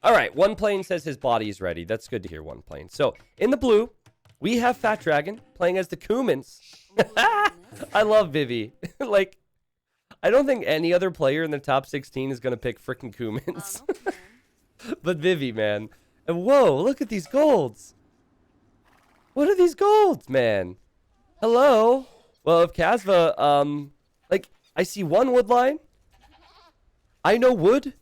All right, One Plane says his body is ready. That's good to hear, One Plane. So, in the blue, we have Fat Dragon playing as the Kumans. I love Vivi. Like, I don't think any other player in the top 16 is going to pick freaking Kumans. But Vivi, man. And whoa, look at these golds. What are these golds, man? Hello? Well, if Kasva, like, I see one wood line. I know wood.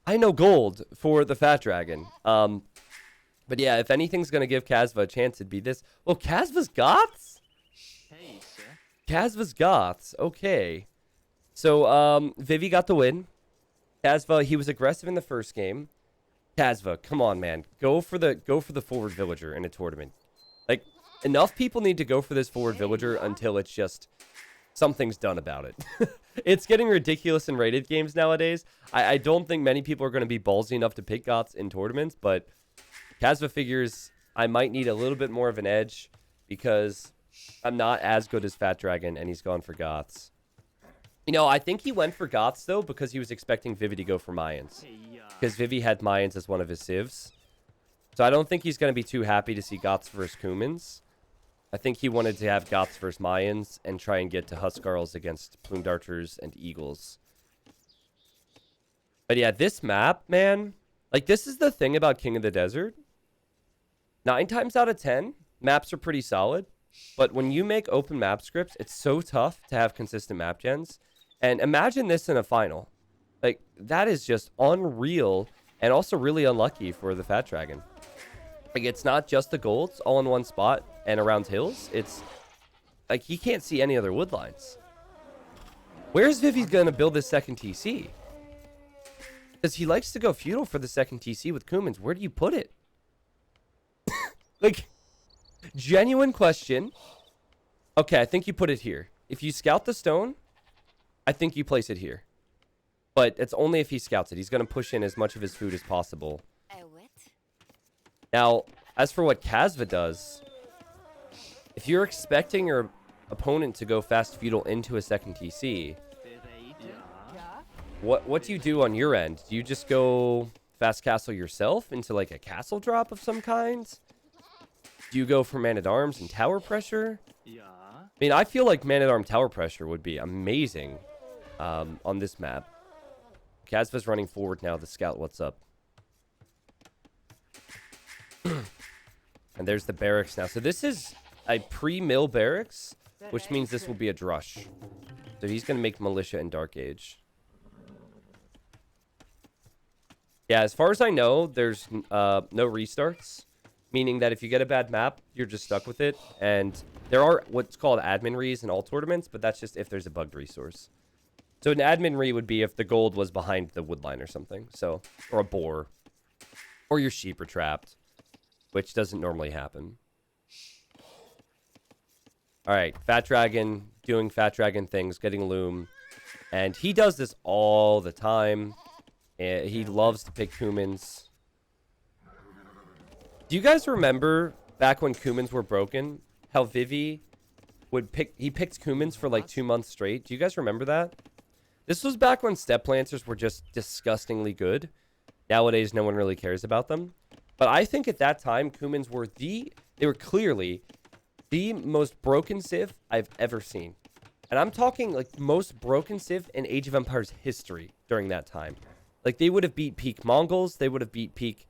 I know gold for the Fat Dragon. But yeah, if anything's going to give Kasva a chance, it'd be this. Well, Kasva's Goths? Kasva's Goths. Okay. So, Vivi got the win. Kasva, he was aggressive in the first game. Kasva, come on, man. Go for the forward villager in a tournament. Like, enough people need to go for this forward villager until it's just something's done about it. It's getting ridiculous in rated games nowadays. I don't think many people are going to be ballsy enough to pick Goths in tournaments, but Kasva figures I might need a little bit more of an edge because I'm not as good as Fat Dragon, and he's gone for Goths. You know, I think he went for Goths, though, because he was expecting Vivi to go for Mayans. Because Vivi had Mayans as one of his civs. So I don't think he's going to be too happy to see Goths versus Kumans. I think he wanted to have Goths versus Mayans and try and get to Huskarls against Plumed Archers and Eagles. But yeah, this map, man, like this is the thing about King of the Desert. 9 times out of 10, maps are pretty solid. But when you make open map scripts, it's so tough to have consistent map gens. And imagine this in a final. Like, that is just unreal and also really unlucky for the Fat Dragon. Like, it's not just the golds all in one spot and around hills. It's like he can't see any other wood lines. Where's Vivi going to build this second TC? Because he likes to go feudal for the second TC with Kumans. Where do you put it? Like, genuine question. Okay, I think you put it here. If you scout the stone, I think you place it here. But it's only if he scouts it. He's going to push in as much of his food as possible. Now, as for what Kasva does, if you're expecting your opponent to go fast feudal into a second TC, what do you do on your end? Do you just go fast castle yourself into like a castle drop of some kind? Do you go for Man-at-Arms and tower pressure? I mean, I feel like Man-at-Arm tower pressure would be amazing on this map. Kasva's running forward now to scout what's up. And there's the barracks now. So this is a pre-mill barracks, which means this will be a drush. So he's going to make militia and Dark Age. Yeah, as far as I know, there's no restarts. Meaning that if you get a bad map, you're just stuck with it. And there are what's called admin re's in all tournaments, but that's just if there's a bugged resource. So an admin re would be if the gold was behind the woodline or something. So, or a boar. Or your sheep are trapped. Which doesn't normally happen. Alright, Fat Dragon doing Fat Dragon things, getting loom. And he does this all the time. He loves to pick Kumans. Do you guys remember back when Kumans were broken? How Vivi would pick... He picked Kumans for like 2 months straight. Do you guys remember that? This was back when Step Lancers were just disgustingly good. Nowadays, no one really cares about them. But I think at that time, Kumans were they were clearly the most broken civ I've ever seen. And I'm talking like most broken civ in Age of Empires history during that time. Like they would have beat peak Mongols, they would have beat peak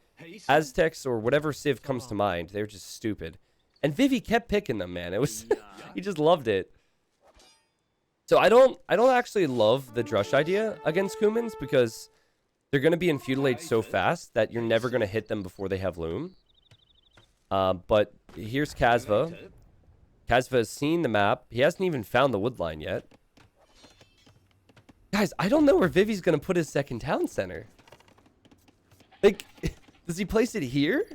Aztecs or whatever civ comes to mind. They were just stupid. And Vivi kept picking them, man. It was he just loved it. So I don't actually love the drush idea against Kumans because they're going to be in feudal age so fast that you're never going to hit them before they have loom. But here's Kasva. Kasva has seen the map. He hasn't even found the woodline yet. Guys, I don't know where Vivi's going to put his second town center. Like, does he place it here?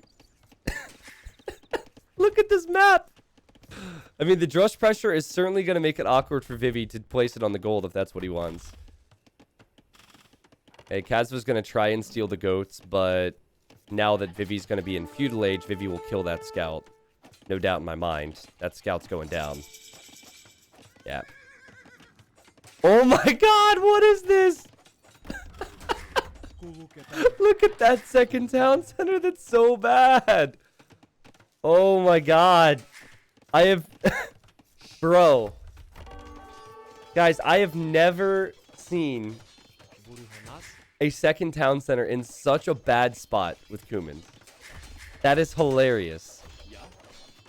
Look at this map. I mean, the drush pressure is certainly going to make it awkward for Vivi to place it on the gold if that's what he wants. Okay, Kasva's going to try and steal the goats, but now that Vivi's going to be in feudal age, Vivi will kill that scout. No doubt in my mind. That scout's going down. Yeah. Oh my god, what is this? Look at that second town center. That's so bad. Oh my god. I have... Bro. Guys, I have never seen a second town center in such a bad spot with Kumans. That is hilarious.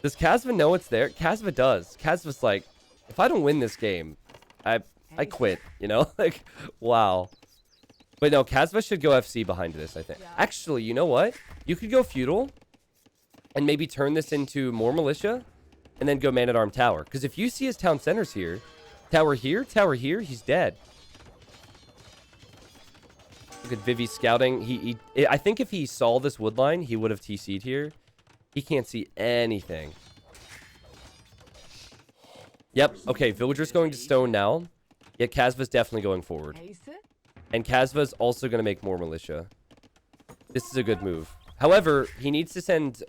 Does Kazva know it's there? Kazva does. Kazva's like, if I don't win this game, I quit, you know? Like, wow. But no, Kazva should go FC behind this, I think. Actually, you know what? You could go feudal and maybe turn this into more militia and then go man-at-arm tower. Because if you see his town centers here, tower here, he's dead. Look at Vivi scouting. I think if he saw this wood line, he would have TC'd here. He can't see anything. Yep. Okay, villager's going to stone now. Yeah, Kazva's definitely going forward. And Kazva's also going to make more militia. This is a good move. However, he needs to send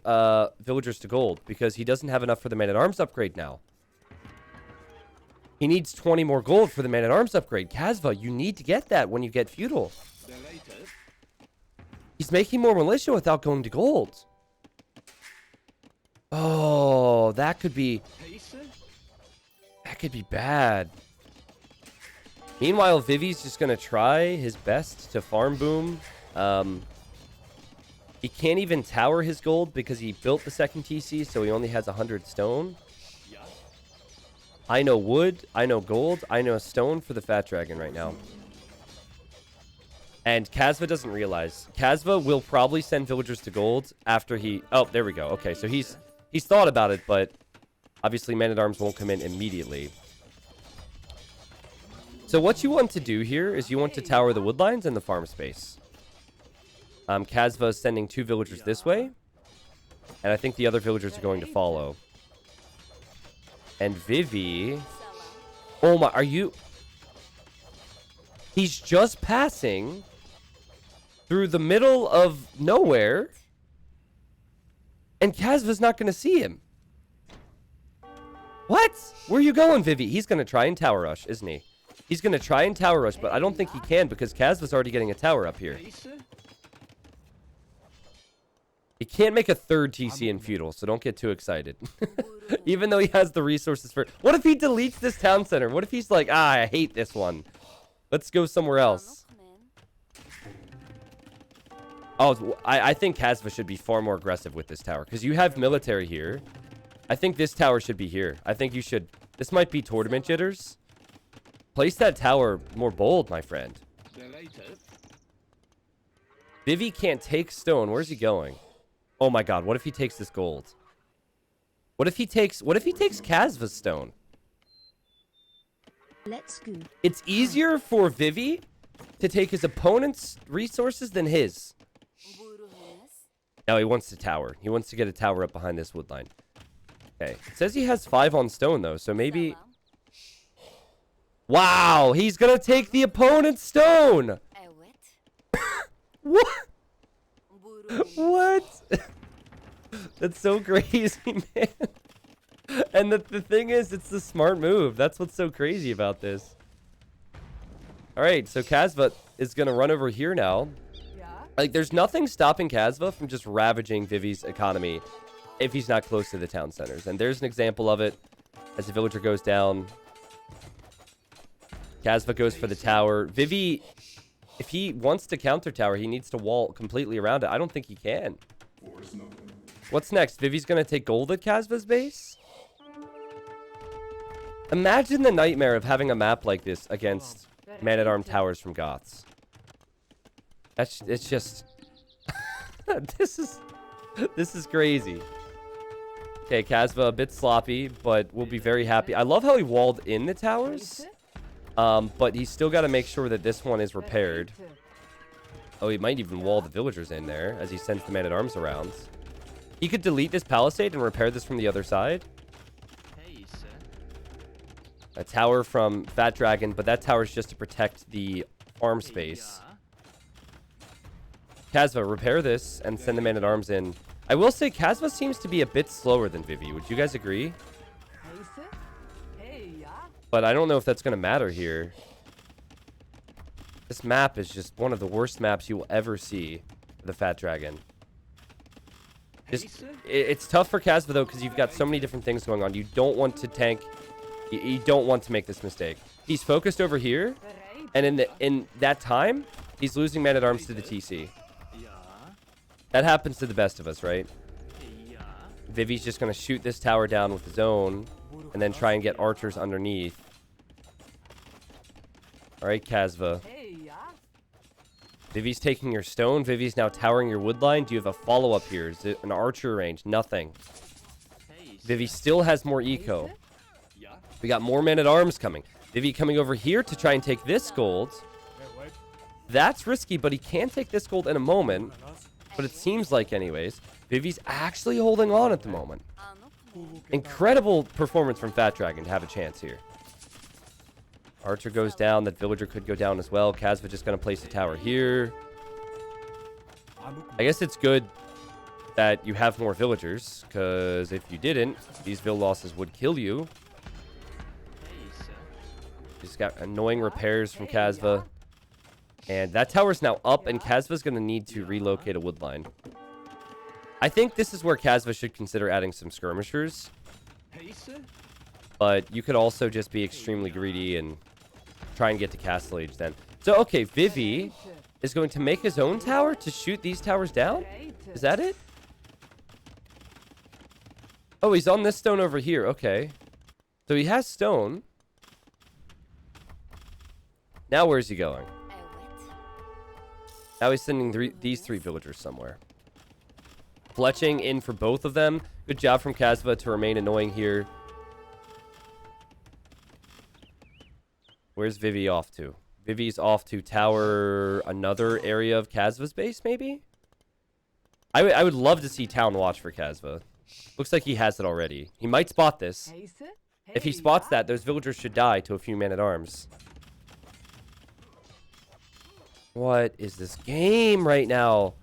villagers to gold because he doesn't have enough for the man-at-arms upgrade now. He needs 20 more gold for the man-at-arms upgrade. Kazva, you need to get that when you get feudal. He's making more militia without going to gold. Oh, that could be bad. Meanwhile, Vivi's just going to try his best to farm boom. He can't even tower his gold because he built the second TC, so he only has 100 stone. I know wood, I know gold, I know stone for the Fat Dragon right now. And Kazva doesn't realize. Kazva will probably send villagers to gold after he... Oh, there we go. Okay, so he's thought about it, but obviously Man-at-Arms won't come in immediately. So what you want to do here is you want to tower the woodlines and the farm space. Kazva is sending 2 villagers this way. And I think the other villagers are going to follow. And Vivi... Oh my, are you... He's just passing through the middle of nowhere. And Kazva's not going to see him. What? Where are you going, Vivi? He's going to try and tower rush, isn't he? He's going to try and tower rush, but I don't think he can because Kazva's already getting a tower up here. He can't make a third TC in feudal, so don't get too excited. Even though he has the resources for... What if he deletes this town center? What if he's like, I hate this one. Let's go somewhere else. Oh, I think Kazva should be far more aggressive with this tower. Because you have military here. I think this tower should be here. I think you should... This might be tournament jitters. Place that tower more bold, my friend. Vivi can't take stone. Where's he going? Oh my god, what if he takes this gold? What if he takes Kazva's stone? Let's go. It's easier for Vivi to take his opponent's resources than his. No, he wants to tower. He wants to get a tower up behind this wood line. Okay. It says he has 5 on stone, though, so maybe... Wow! He's gonna take the opponent's stone! What? What? That's so crazy, man. And the thing is, it's the smart move. That's what's so crazy about this. Alright, so Kazva is gonna run over here now. Like, there's nothing stopping Kazva from just ravaging Vivi's economy if he's not close to the town centers. And there's an example of it as the villager goes down. Kazva goes for the tower. Vivi, if he wants to counter tower, he needs to wall completely around it. I don't think he can. What's next? Vivi's going to take gold at Kazva's base? Imagine the nightmare of having a map like this against man-at-arm towers from Goths. It's just... This is crazy. Okay, Kazva, a bit sloppy, but we'll be very happy. I love how he walled in the towers. But he's still got to make sure that this one is repaired. Oh, he might even wall the villagers in there as he sends the man-at-arms around. He could delete this palisade and repair this from the other side. A tower from Fat Dragon, but that tower is just to protect the farm space. Kazva, repair this and send the man-at-arms in. I will say Kazva seems to be a bit slower than Vivi. Would you guys agree? But I don't know if that's going to matter here. This map is just one of the worst maps you will ever see for the Fat Dragon. It's tough for Casva, though, because you've got so many different things going on. You don't want to tank. You don't want to make this mistake. He's focused over here, and in that time, he's losing man-at-arms to the TC. That happens to the best of us, right? Vivi's just going to shoot this tower down with his own, and then try and get archers underneath. All right, Casva. Vivi's taking your stone. Vivi's now towering your wood line. Do you have a follow-up here? Is it an archer range? Nothing. Vivi still has more eco. We got more men-at-arms coming. Vivi coming over here to try and take this gold. That's risky, but he can take this gold in a moment. But it seems like anyways. Vivi's actually holding on at the moment. Incredible performance from Fat Dragon to have a chance here. Archer goes down. That villager could go down as well. Casva just going to place a tower here. I guess it's good that you have more villagers, because if you didn't, these vill losses would kill you. Just got annoying repairs from Casva. And that tower's now up, and Casva's going to need to relocate a wood line. I think this is where Casva should consider adding some skirmishers. But you could also just be extremely greedy and try and get to Castle Age then. So, okay, Vivi is going to make his own tower to shoot these towers down? Is that it? Oh, he's on this stone over here. Okay. So he has stone. Now where's he going? Now he's sending these three villagers somewhere. Fletching in for both of them. Good job from Casva to remain annoying here. Where's Vivi off to? Vivi's off to tower another area of Casva's base, maybe? I would love to see Town Watch for Casva. Looks like he has it already. He might spot this. If he spots that, those villagers should die to a few men-at-arms. What is this game right now?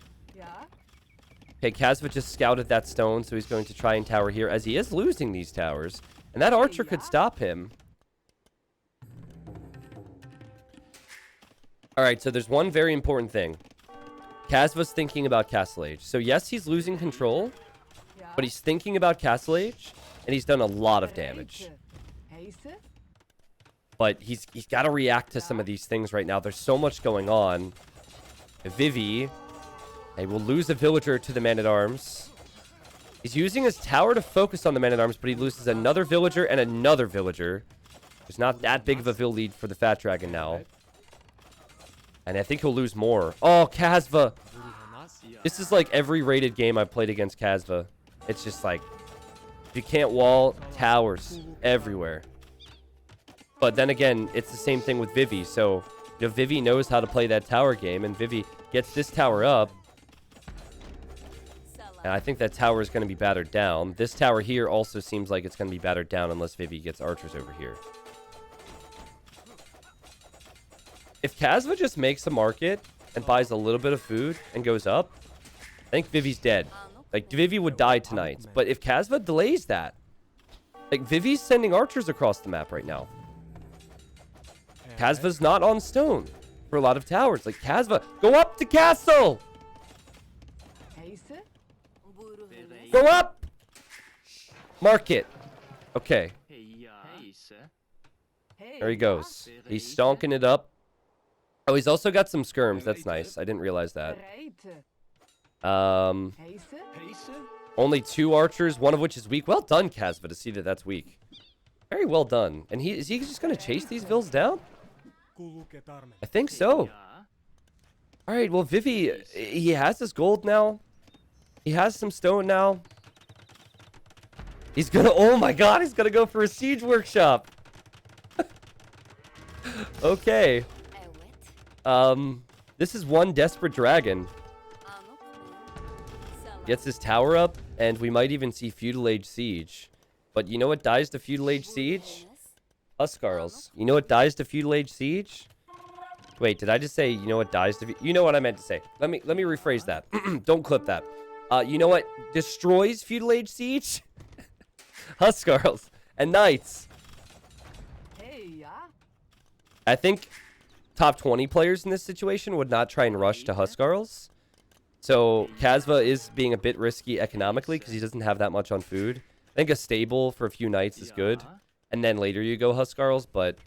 Okay, Casva just scouted that stone, so he's going to try and tower here, as he is losing these towers. And that archer could stop him. Alright, so there's one very important thing. Casva's thinking about Castle Age. So yes, he's losing control, but he's thinking about Castle Age, and he's done a lot of damage. But he's got to react to some of these things right now. There's so much going on. Vivi, they will lose a villager to the man-at-arms. He's using his tower to focus on the man-at-arms, but he loses another villager and another villager. There's not that big of a vill lead for the Fat Dragon now. And I think he'll lose more. Oh, Casva. This is like every rated game I've played against Casva. It's just like, if you can't wall, towers everywhere. But then again, it's the same thing with Vivi. So, you know, Vivi knows how to play that tower game, and Vivi gets this tower up. And I think that tower is going to be battered down. This tower here also seems like it's going to be battered down unless Vivi gets archers over here. If Casva just makes a market and buys a little bit of food and goes up, I think Vivi's dead. Like, Vivi would die tonight. But if Casva delays that, like, Vivi's sending archers across the map right now. Casva's not on stone for a lot of towers. Like, Casva, go up to castle! Go up! Market. Okay. There he goes. He's stonking it up. Oh, he's also got some skirms. That's nice. I didn't realize that. Only 2 archers, one of which is weak. Well done, Casva, to see that that's weak. Very well done. And is he just going to chase these vills down? I think so. All right, well, Vivi, he has his gold now. He has some stone now. He's going to, oh my god, he's going to go for a siege workshop. Okay. This is one desperate dragon. Gets his tower up, and we might even see Feudal Age Siege. But you know what dies to Feudal Age Siege? Huskarls. You know what dies to Feudal Age Siege? Wait, did I just say you know what dies to... You know what I meant to say. Let me rephrase that. Don't clip that. You know what destroys Feudal Age Siege? Huskarls and Knights. I think top 20 players in this situation would not try and rush to Huskarls. So Kasva is being a bit risky economically because he doesn't have that much on food. I think a stable for a few nights is good. And then later you go Huskarls, but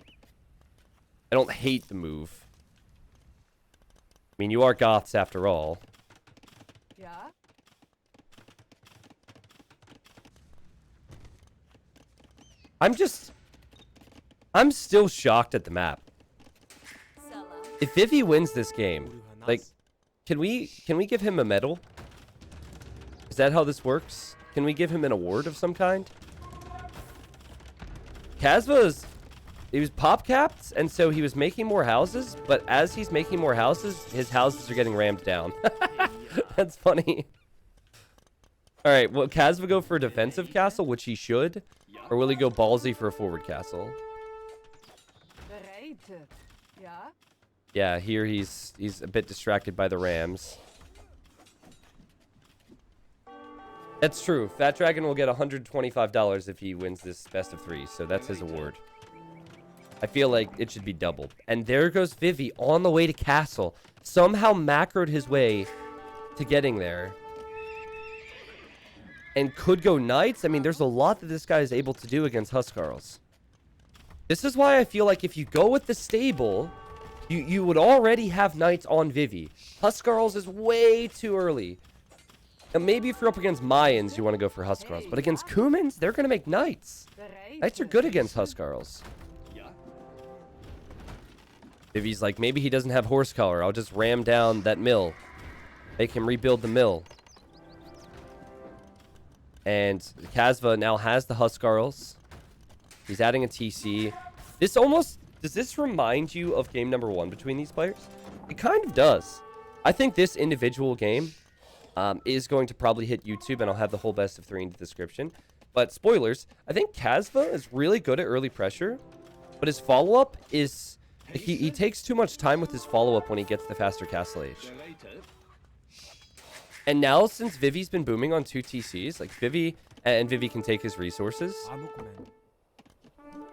I don't hate the move. I mean, you are Goths after all. Yeah. I'm still shocked at the map. If Vivi wins this game, like, can we give him a medal? Is that how this works? Can we give him an award of some kind? Kasva he was pop capped, and so he was making more houses, but as he's making more houses, his houses are getting rammed down. That's funny. All right, will Kasva go for a defensive castle, which he should, or will he go ballsy for a forward castle? Yeah, here he's a bit distracted by the Rams. That's true. Fat Dragon will get $125 if he wins this best of 3, so that's his award. I feel like it should be doubled. And there goes Vivi on the way to castle. Somehow macroed his way to getting there. And could go knights. I mean, there's a lot that this guy is able to do against Huskarls. This is why I feel like if you go with the stable, you would already have knights on Vivi. Huskarls is way too early. And maybe if you're up against Mayans, you want to go for Huskarls. But against Cumans, they're going to make knights. Knights are good against Huskarls. Vivi's like, maybe he doesn't have horse color. I'll just ram down that mill. Make him rebuild the mill. And Kasva now has the Huskarls. He's adding a TC. Does this remind you of game number 1 between these players? It kind of does. I think this individual game is going to probably hit YouTube, and I'll have the whole best of 3 in the description. But spoilers, I think Kasva is really good at early pressure, but his follow-up is... He takes too much time with his follow-up when he gets the faster castle age. And now, since Vivi's been booming on 2 TCs, like Vivi can take his resources.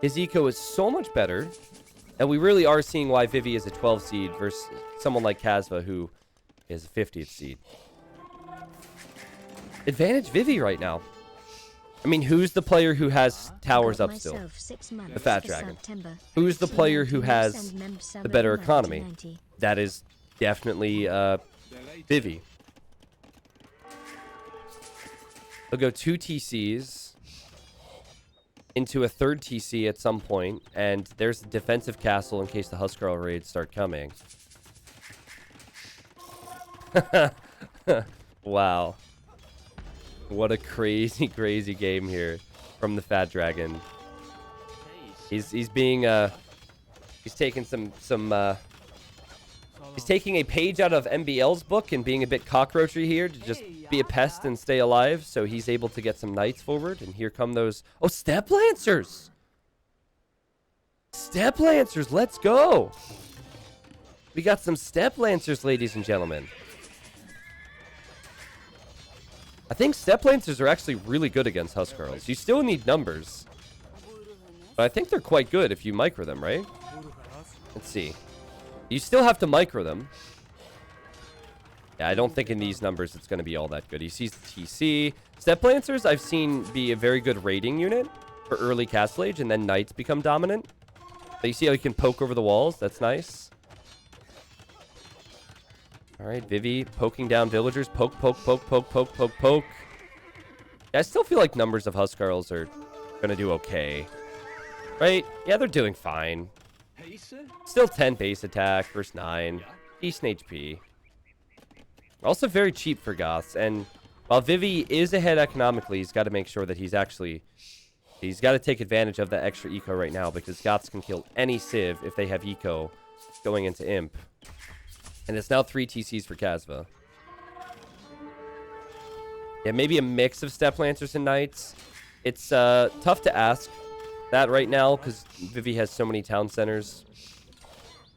His eco is so much better. And we really are seeing why Vivi is a 12 seed versus someone like Kasva, who is a 50th seed. Advantage Vivi right now. I mean, who's the player who has towers up still? The Fat Dragon. Who's the player who has the better economy? That is definitely Vivi. He'll go 2 TCs into a 3rd TC at some point, and there's the defensive castle in case the Huskarl raids start coming. Wow. What a crazy, crazy game here from the Fat Dragon. He's being he's taking he's taking a page out of MBL's book and being a bit cockroachy here to just be a pest and stay alive, so he's able to get some knights forward. And here come those Step Lancers. Step Lancers, let's go. We got some Step Lancers, ladies and gentlemen. I think Step Lancers are actually really good against Huskarls. You still need numbers, but I think they're quite good if you micro them, right? Let's see. You still have to micro them. Yeah, I don't think in these numbers it's going to be all that good. He sees the TC. Step Lancers I've seen be a very good raiding unit for early Castle Age, and then Knights become dominant. So you see how you can poke over the walls? That's nice. All right, Vivi poking down villagers. Poke, poke, poke, poke, poke, poke, poke. Yeah, I still feel like numbers of Huskarls are going to do okay. Right? Yeah, they're doing fine. Still 10 base attack versus 9. Decent HP. Also very cheap for Goths. And while Vivi is ahead economically, he's got to make sure that he's got to take advantage of that extra eco right now, because Goths can kill any Civ if they have eco going into Imp. And it's now 3 TCs for Kasva. Yeah, maybe a mix of Step Lancers and Knights. It's tough to ask that right now because Vivi has so many town centers.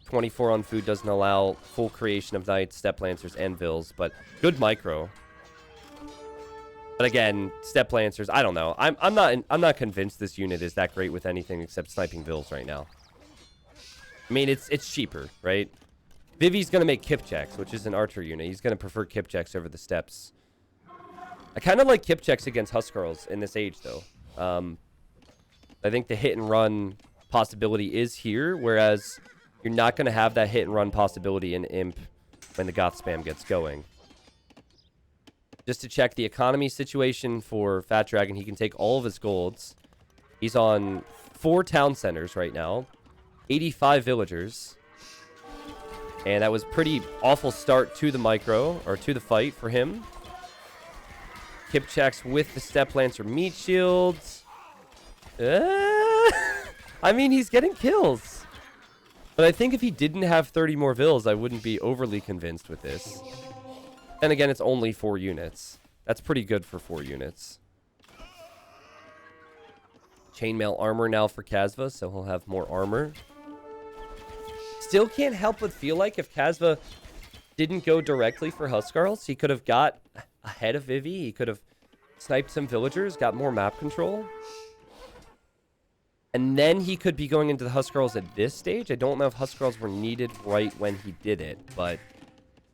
24 on food doesn't allow full creation of Knights, Step Lancers, and Vills, but good micro. But again, Step Lancers, I don't know. I'm not convinced this unit is that great with anything except sniping Vills right now. I mean, it's cheaper, right? Vivi's going to make Kipchaks, which is an archer unit. He's going to prefer Kipchaks over the steps. I kind of like Kipchaks against Huskarls in this age, though. I think the hit and run possibility is here, whereas you're not going to have that hit and run possibility in Imp when the Goth spam gets going. Just to check the economy situation for Fat Dragon, he can take all of his golds. He's on 4 town centers right now, 85 villagers. And that was pretty awful start to the micro, or to the fight for him. Kipchaks with the Step Lancer meat shields. I mean, he's getting kills. But I think if he didn't have 30 more vills, I wouldn't be overly convinced with this. And again, it's only 4 units. That's pretty good for 4 units. Chainmail armor now for Kasva, so he'll have more armor. Still can't help but feel like if Kasva didn't go directly for Huskarls, he could have got ahead of Vivi. He could have sniped some villagers, got more map control. And then he could be going into the Huskarls at this stage. I don't know if Huskarls were needed right when he did it, but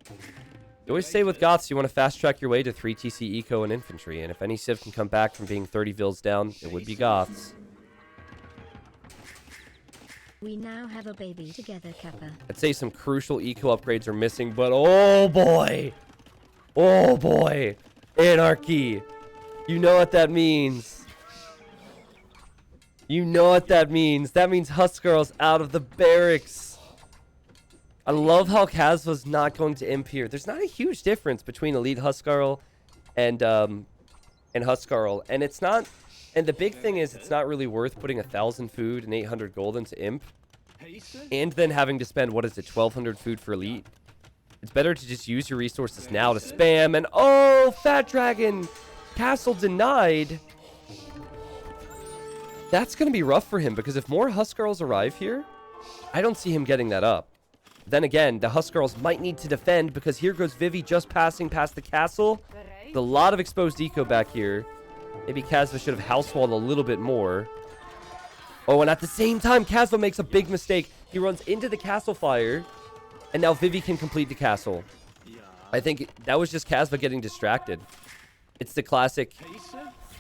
you always say with Goths, you want to fast track your way to 3 TC Eco and Infantry, and if any Civ can come back from being 30 vills down, it would be Goths. We now have a baby together, Kappa. I'd say some crucial eco upgrades are missing, but oh boy! Oh boy! Anarchy! You know what that means. You know what that means. That means Huskarls out of the barracks. I love how Kasva's not going to imp here. There's not a huge difference between Elite Huskarl and Huskarl. And it's not... And the big thing is, it's not really worth putting 1,000 food and 800 gold into Imp. And then having to spend, what is it, 1,200 food for Elite? It's better to just use your resources now to spam. And, oh, Fat Dragon! Castle denied! That's going to be rough for him, because if more Huskarls arrive here, I don't see him getting that up. Then again, the Huskarls might need to defend, because here goes Vivi just passing past the castle. With a lot of exposed eco back here. Maybe Kasva should have housewalled a little bit more. Oh, and at the same time, Kasva makes a big mistake. He runs into the castle fire, and now Vivi can complete the castle. I think that was just Kasva getting distracted. It's the classic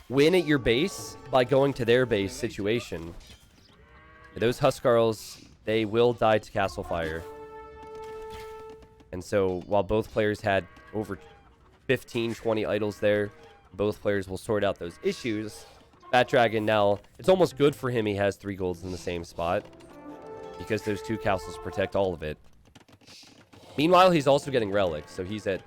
win at your base by going to their base situation. Those Huskarls, they will die to castle fire. And so, while both players had over 15, 20 idols there, both players will sort out those issues. Fat Dragon now, it's almost good for him he has 3 golds in the same spot, because those 2 castles protect all of it. Meanwhile, he's also getting relics, so he's a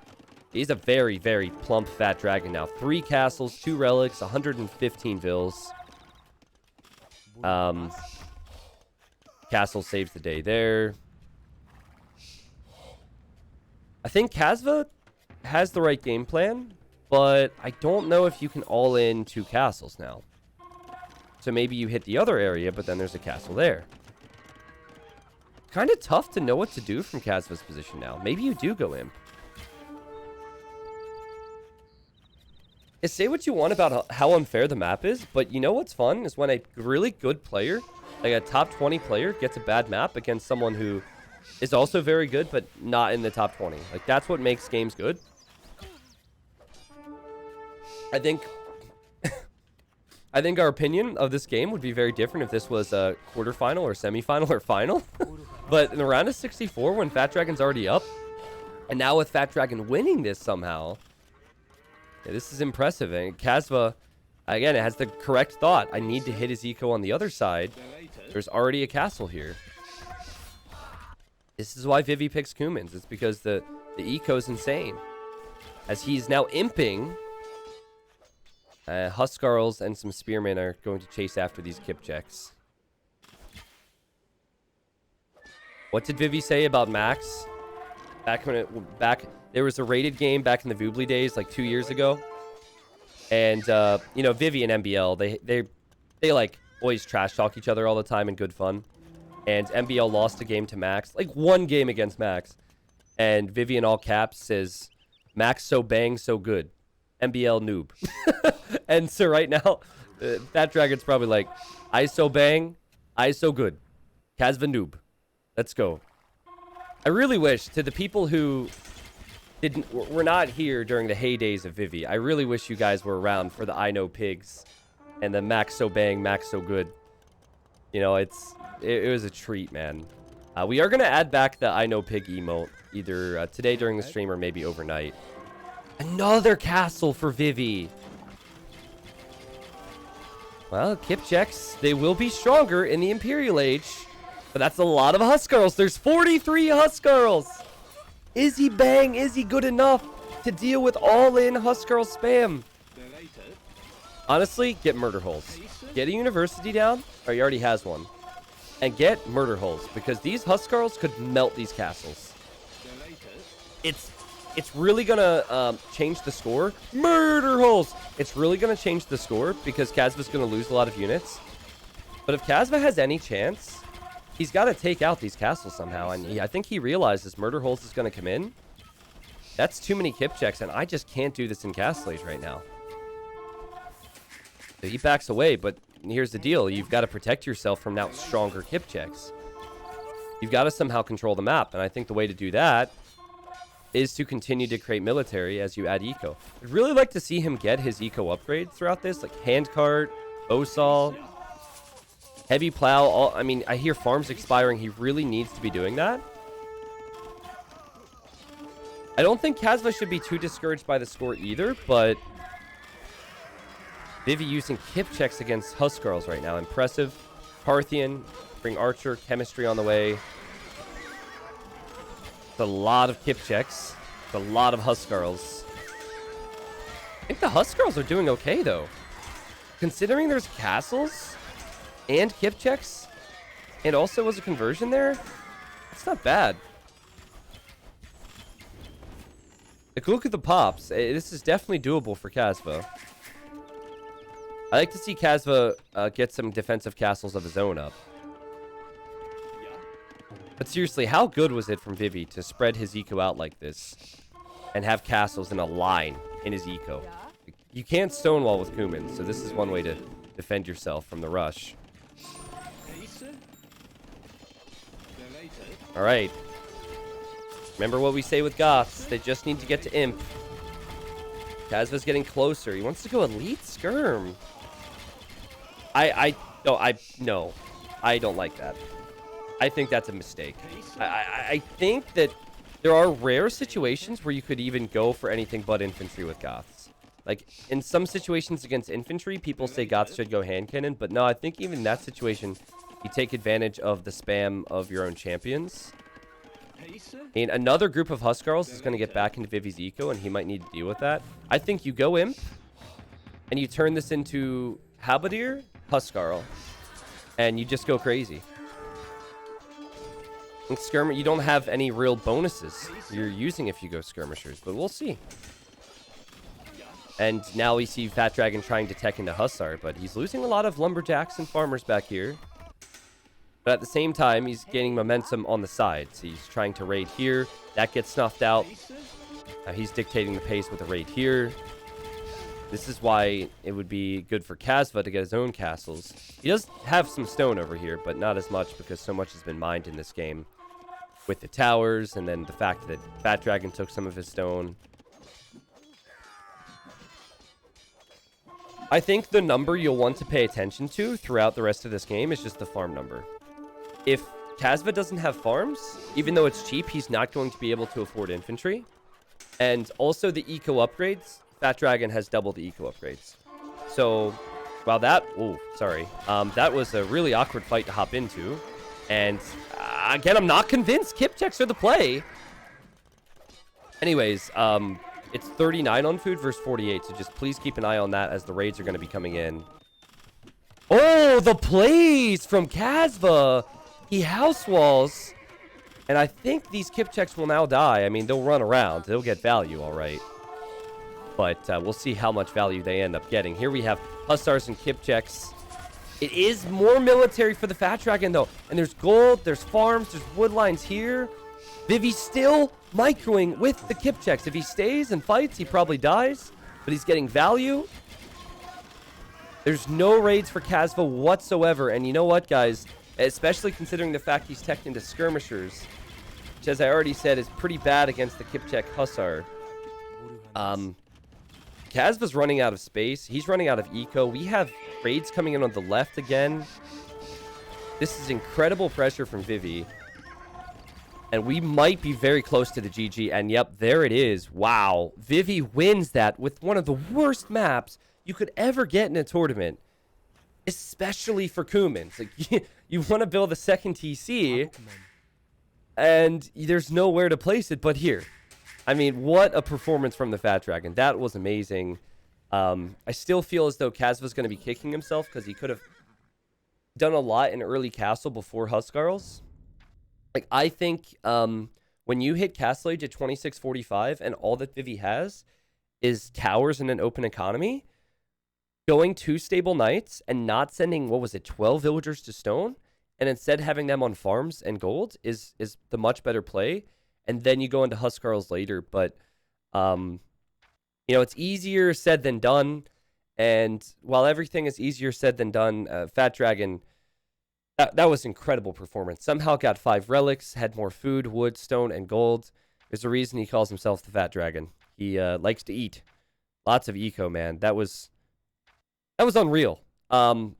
very, very plump Fat Dragon now. 3 castles, 2 relics, 115 vills. Castle saves the day there. I think Kasva has the right game plan, but I don't know if you can all in 2 castles now. So maybe you hit the other area, but then there's a castle there. Kind of tough to know what to do from Kasva's position now. Maybe you do go Imp. Say what you want about how unfair the map is, but you know what's fun is when a really good player, like a top 20 player, gets a bad map against someone who is also very good, but not in the top 20. Like, that's what makes games good. I think our opinion of this game would be very different if this was a quarterfinal or semifinal or final. But in the round of 64, when Fat Dragon's already up, and now with Fat Dragon winning this somehow, yeah, this is impressive. And Kasva, again, it has the correct thought. I need to hit his eco on the other side. There's already a castle here. This is why Vivi picks Kumins. It's because the eco's insane. As he's now imping, Huskarls and some Spearmen are going to chase after these Kipchaks. What did Vivi say about Max? There was a rated game back in the Voobly days, like 2 years ago. And, you know, Vivi and MBL, they like always trash talk each other all the time in good fun. And MBL lost a game to Max, like 1 game against Max. And Vivi in all caps says, Max so bang, so good. MBL noob. And so right now, Fat Dragon's probably like, I so bang, I so good. Kasva noob. Let's go. I really wish, to the people who were not here during the heydays of Vivi, I really wish you guys were around for the I Know Pigs and the Max So Bang, Max So Good. You know, it was a treat, man. We are going to add back the I Know Pig emote either today during the stream or maybe overnight. Another castle for Vivi. Well, Kipchaks, they will be stronger in the Imperial Age. But that's a lot of Huskarls. There's 43 Huskarls. Is he bang? Is he good enough to deal with all-in Huskarl spam? Honestly, get murder holes. Get a university down, or he already has one. And get murder holes, because these Huskarls could melt these castles. It's really gonna change the score. Murder holes! It's really gonna change the score, because Kazva's gonna lose a lot of units. But if Kazva has any chance, he's got to take out these castles somehow. And I think he realizes murder holes is going to come in. That's too many Kipchaks, and I just can't do this in Castle Age right now. So he backs away, but here's the deal. You've got to protect yourself from now stronger Kipchaks. You've got to somehow control the map, and I think the way to do that is to continue to create military as you add eco. I'd really like to see him get his eco upgrades throughout this, like handcart, bowsaw, heavy plow. I mean, I hear farms expiring. He really needs to be doing that. I don't think Kazva should be too discouraged by the score either, but Vivi using Kipchaks against Huskarls right now. Impressive. Parthian, bring Archer, chemistry on the way. It's a lot of Kipchaks. It's a lot of Huskarls. I think the Huskarls are doing okay, though. Considering there's castles and Kipchaks, and also was a conversion there, it's not bad. Like, look at the pops. This is definitely doable for Kazva. I like to see Kazva get some defensive castles of his own up. But seriously, how good was it from Vivi to spread his eco out like this and have castles in a line in his eco? You can't stonewall with Kumins, so this is one way to defend yourself from the rush. Alright. Remember what we say with Goths. They just need to get to Imp. Kazva's getting closer. He wants to go Elite Skirm. No. I don't like that. I think that's a mistake. I think that there are rare situations where you could even go for anything but infantry with Goths. Like, in some situations against infantry, people say Goths should go hand cannon, but no, I think even in that situation, you take advantage of the spam of your own champions. And another group of Huskarls is going to get back into Vivi's eco, and he might need to deal with that. I think you go Imp, and you turn this into Halberdier, Huskarl, and you just go crazy. In Skirmish, you don't have any real bonuses you're using if you go Skirmishers, but we'll see. And now we see Fat Dragon trying to tech into Hussar, but he's losing a lot of Lumberjacks and Farmers back here. But at the same time, he's gaining momentum on the sides. He's trying to raid here. That gets snuffed out. He's dictating the pace with a raid here. This is why it would be good for Kazva to get his own castles. He does have some stone over here, but not as much because so much has been mined in this game. With the towers, and then the fact that Fat Dragon took some of his stone. I think the number you'll want to pay attention to throughout the rest of this game is just the farm number. If Kazva doesn't have farms, even though it's cheap, he's not going to be able to afford infantry. And also the eco upgrades, Fat Dragon has double the eco upgrades. So, while that... Oh, sorry. That was a really awkward fight to hop into. And, again, I'm not convinced Kipchaks are the play. Anyways, it's 39 on food versus 48, so just please keep an eye on that as the raids are going to be coming in. Oh, the plays from Kazva! He house walls. And I think these Kipchaks will now die. I mean, they'll run around. They'll get value, all right. But we'll see how much value they end up getting. Here we have Hussars and Kipchaks. It is more military for the Fat Dragon, though. And there's gold, there's farms, there's wood lines here. Vivi still microing with the Kipchaks. If he stays and fights, he probably dies. But he's getting value. There's no raids for Kazva whatsoever. And you know what, guys? especially considering the fact he's teched into skirmishers, which, as I already said, is pretty bad against the Kipchak Hussar. Kazva's running out of space. He's running out of eco. We have raids coming in on the left again. This is incredible pressure from Vivi. And we might be very close to the GG. And yep, there it is. Wow. Vivi wins that with one of the worst maps you could ever get in a tournament. Especially for Kumens. Like, you want to build a second TC. And there's nowhere to place it but here. I mean, what a performance from the Fat Dragon. That was amazing. I still feel as though Kazva's going to be kicking himself because he could have done a lot in early castle before Huskarls. Like, I think when you hit Castle Age at 2645 and all that Vivi has is towers and an open economy, going 2 stable knights and not sending, what was it, 12 villagers to stone, and instead having them on farms and gold is the much better play. And then you go into Huskarls later. But, you know, it's easier said than done. And while everything is easier said than done, Fat Dragon, that was incredible performance. Somehow got 5 relics, had more food, wood, stone, and gold. There's a reason he calls himself the Fat Dragon. He likes to eat. Lots of eco, man. That was unreal. And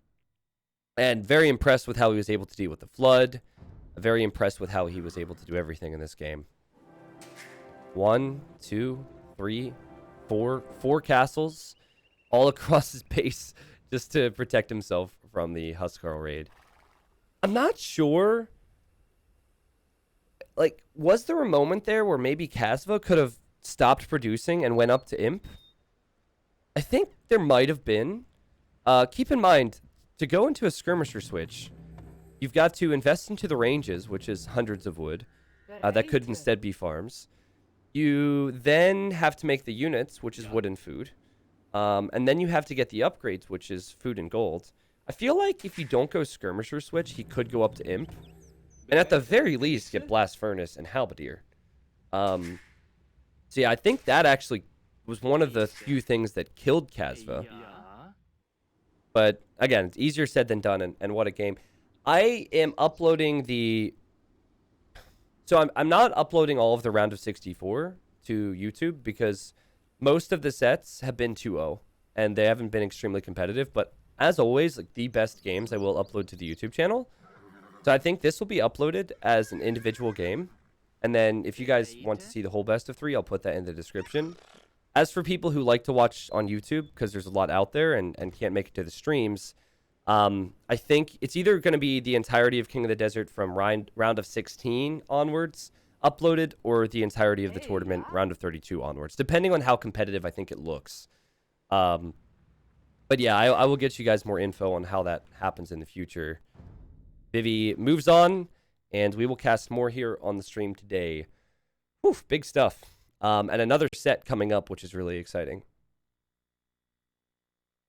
very impressed with how he was able to deal with the flood. Very impressed with how he was able to do everything in this game. 1, 2, 3, 4 castles all across his base just to protect himself from the Huskarl raid. I'm not sure. Like, was there a moment there where maybe Kazva could have stopped producing and went up to Imp? I think there might have been. Keep in mind, to go into a skirmisher switch, you've got to invest into the ranges, which is hundreds of wood. That could instead be farms. You then have to make the units, which is wood and food. And then you have to get the upgrades, which is food and gold. I feel like if you don't go skirmisher switch, he could go up to Imp. And at the very least, get Blast Furnace and Halberdier. So yeah, I think that actually was one of the few things that killed Kazva. But again, it's easier said than done, and what a game. I am uploading the... So I'm not uploading all of the round of 64 to YouTube because most of the sets have been 2-0 and they haven't been extremely competitive. But as always, like, the best games I will upload to the YouTube channel. So I think this will be uploaded as an individual game. And then if you guys want to see the whole best of 3, I'll put that in the description. As for people who like to watch on YouTube, because there's a lot out there and can't make it to the streams, I think it's either going to be the entirety of King of the Desert from round of 16 onwards uploaded, or the entirety of the tournament round of 32 onwards, depending on how competitive I think it looks. But yeah, I will get you guys more info on how that happens in the future. Vivi moves on, and we will cast more here on the stream today. Whew, big stuff. And another set coming up, which is really exciting.